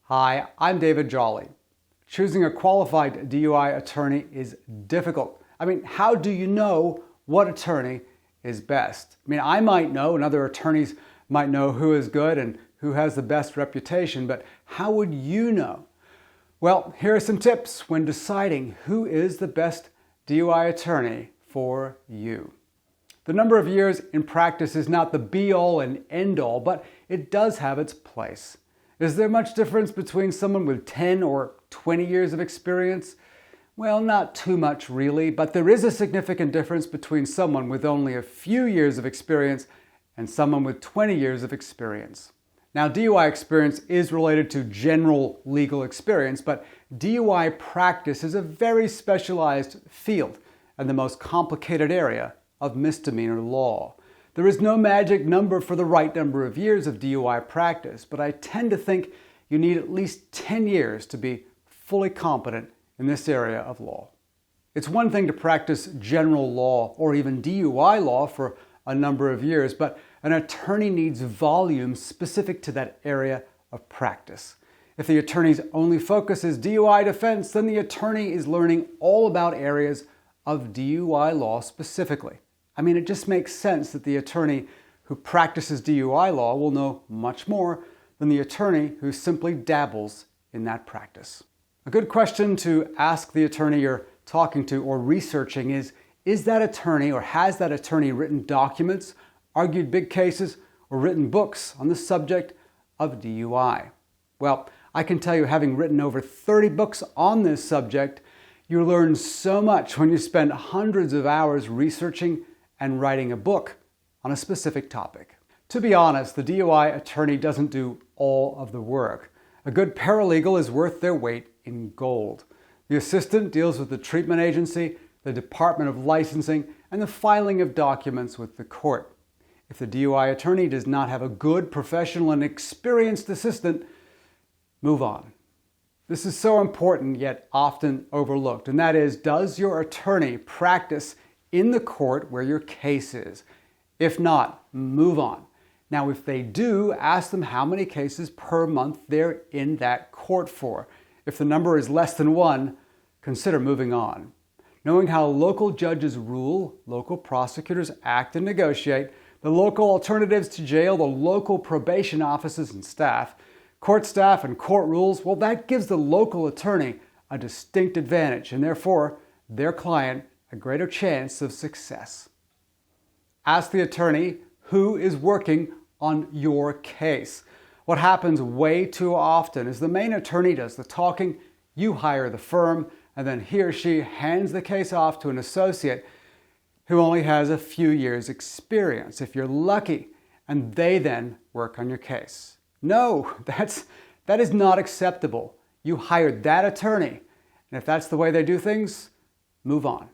Hi, I'm David Jolly. Choosing a qualified DUI attorney is difficult. How do you know what attorney is best? I might know, and other attorneys might know who is good and who has the best reputation, but how would you know? Well, here are some tips when deciding who is the best DUI attorney for you. The number of years in practice is not the be-all and end-all, but it does have its place. Is there much difference between someone with 10 or 20 years of experience? Well, not too much really, but there is a significant difference between someone with only a few years of experience and someone with 20 years of experience. Now, DUI experience is related to general legal experience, but DUI practice is a very specialized field and the most complicated area of misdemeanor law. There is no magic number for the right number of years of DUI practice, but I tend to think you need at least 10 years to be fully competent in this area of law. It's one thing to practice general law or even DUI law for a number of years, but an attorney needs volume specific to that area of practice. If the attorney's only focus is DUI defense, then the attorney is learning all about areas of DUI law specifically. It just makes sense that the attorney who practices DUI law will know much more than the attorney who simply dabbles in that practice. A good question to ask the attorney you're talking to or researching is that attorney or has that attorney written documents, argued big cases, or written books on the subject of DUI? Well, I can tell you, having written over 30 books on this subject, you learn so much when you spend hundreds of hours researching and writing a book on a specific topic. To be honest, the DUI attorney doesn't do all of the work. A good paralegal is worth their weight in gold. The assistant deals with the treatment agency, the Department of Licensing, and the filing of documents with the court. If the DUI attorney does not have a good, professional, and experienced assistant, move on. This is so important yet often overlooked, and that is, does your attorney practice in the court where your case is? If not, move on. Now, if they do, ask them how many cases per month they're in that court for. If the number is less than one, consider moving on. Knowing how local judges rule, local prosecutors act and negotiate, the local alternatives to jail, the local probation offices and staff, court staff and court rules, well, that gives the local attorney a distinct advantage and therefore their client a greater chance of success. Ask the attorney who is working on your case. What happens way too often is the main attorney does the talking, you hire the firm, and then he or she hands the case off to an associate who only has a few years experience, if you're lucky, and they then work on your case. No, that is not acceptable. You hired that attorney, and if that's the way they do things, move on.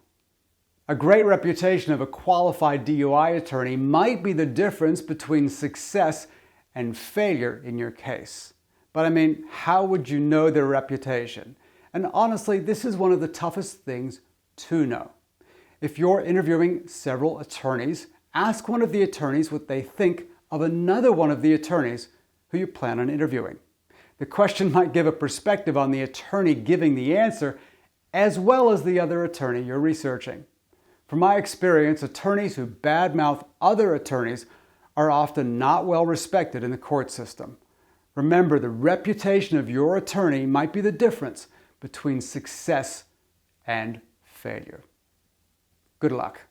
A great reputation of a qualified DUI attorney might be the difference between success and failure in your case. But how would you know their reputation? And honestly, this is one of the toughest things to know. If you're interviewing several attorneys, ask one of the attorneys what they think of another one of the attorneys who you plan on interviewing. The question might give a perspective on the attorney giving the answer, as well as the other attorney you're researching. From my experience, attorneys who badmouth other attorneys are often not well respected in the court system. Remember, the reputation of your attorney might be the difference between success and failure. Good luck.